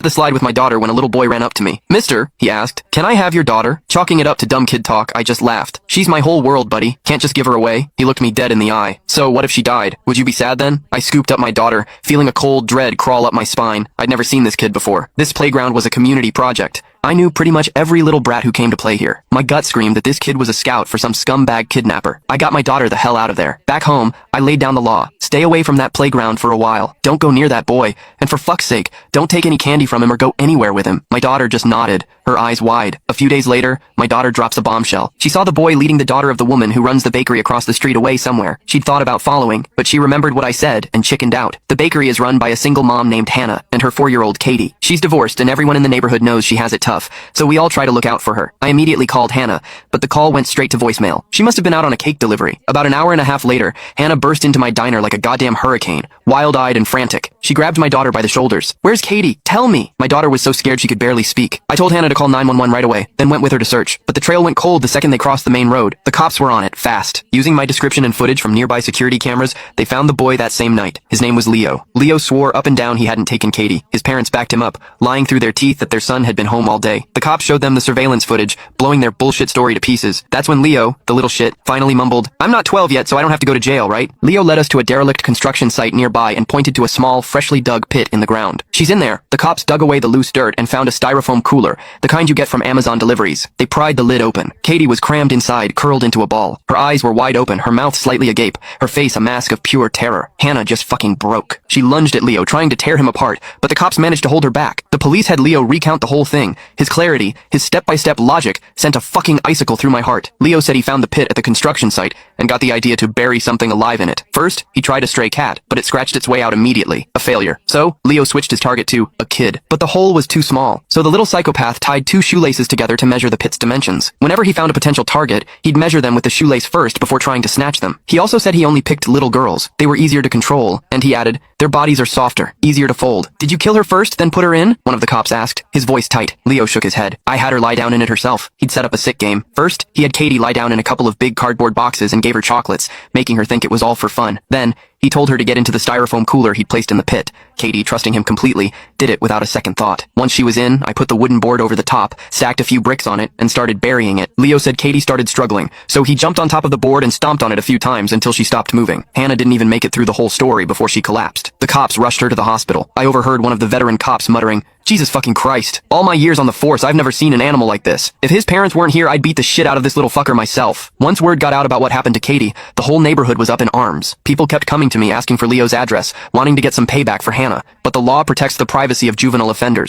the slide with my daughter when a little boy ran up to me. "Mister," he asked, "can I have your daughter?" Chalking it up to dumb kid talk, I just laughed. "She's my whole world, buddy. Can't just give her away." He looked me dead in the eye. "So, what if she died? Would you be sad then?" I scooped up my daughter, feeling a cold dread crawl up my spine. I'd never seen this kid before. This playground was a community project. I knew pretty much every little brat who came to play here. My gut screamed that this kid was a scout for some scumbag kidnapper. I got my daughter the hell out of there. Back home, I laid down the law. Stay away from that playground for a while. Don't go near that boy. And for fuck's sake, don't take any candy from him or go anywhere with him. My daughter just nodded, her eyes wide. A few days later, my daughter drops a bombshell. She saw the boy leading the daughter of the woman who runs the bakery across the street away somewhere. She'd thought about following, but she remembered what I said and chickened out. The bakery is run by a single mom named Hannah and her 4-year-old Katie. She's divorced and everyone in the neighborhood knows she has it tough, so we all try to look out for her. I immediately called Hannah, but the call went straight to voicemail. She must have been out on a cake delivery. About an hour and a half later, Hannah burst into my diner like a goddamn hurricane, wild-eyed and frantic. She grabbed my daughter by the shoulders. "Where's Katie? Tell me!" My daughter was so scared she could barely speak. I told Hannah to call 911 right away, then went with her to search. But the trail went cold the second they crossed the main road. The cops were on it, fast. Using my description and footage from nearby security cameras, they found the boy that same night. His name was Leo. Leo swore up and down he hadn't taken Katie. His parents backed him up, lying through their teeth that their son had been home all day. The cops showed them the surveillance footage, blowing their bullshit story to pieces. That's when Leo, the little shit, finally mumbled, "I'm not 12 yet, so I don't have to go to jail, right?" Leo led us to a derelict construction site nearby and pointed to a small, freshly dug pit in the ground. "She's in there." The cops dug away the loose dirt and found a styrofoam cooler, the kind you get from Amazon deliveries. They pried the lid open. Katie was crammed inside, curled into a ball. Her eyes were wide open, her mouth slightly agape, her face a mask of pure terror. Hannah just fucking broke. She lunged at Leo, trying to tear him apart, but the cops managed to hold her back. The police had Leo recount the whole thing. His clarity, his step-by-step logic, sent a fucking icicle through my heart. Leo said he found the pit at the construction site and got the idea to bury something alive in it. First, he tried a stray cat, but it scratched its way out immediately. A failure. So, Leo switched his target to a kid. But the hole was too small, so the little psychopath tied 2 shoelaces together to measure the pit's dimensions. Whenever he found a potential target, he'd measure them with the shoelace first before trying to snatch them. He also said he only picked little girls. They were easier to control, and he added, "Their bodies are softer, easier to fold." "Did you kill her first, then put her in?" one of the cops asked, his voice tight. Leo shook his head. "I had her lie down in it herself." He'd set up a sick game. First, he had Katie lie down in a couple of big cardboard boxes and gave her chocolates, making her think it was all for fun. Then, he told her to get into the styrofoam cooler he'd placed in the pit. Katie, trusting him completely, did it without a second thought. Once she was in, I put the wooden board over the top, stacked a few bricks on it, and started burying it. Leo said Katie started struggling, so he jumped on top of the board and stomped on it a few times until she stopped moving. Hannah didn't even make it through the whole story before she collapsed. The cops rushed her to the hospital. I overheard one of the veteran cops muttering, "Jesus fucking Christ. All my years on the force, I've never seen an animal like this. If his parents weren't here, I'd beat the shit out of this little fucker myself." Once word got out about what happened to Katie, the whole neighborhood was up in arms. People kept coming to me asking for Leo's address, wanting to get some payback for Hannah. But the law protects the privacy of juvenile offenders.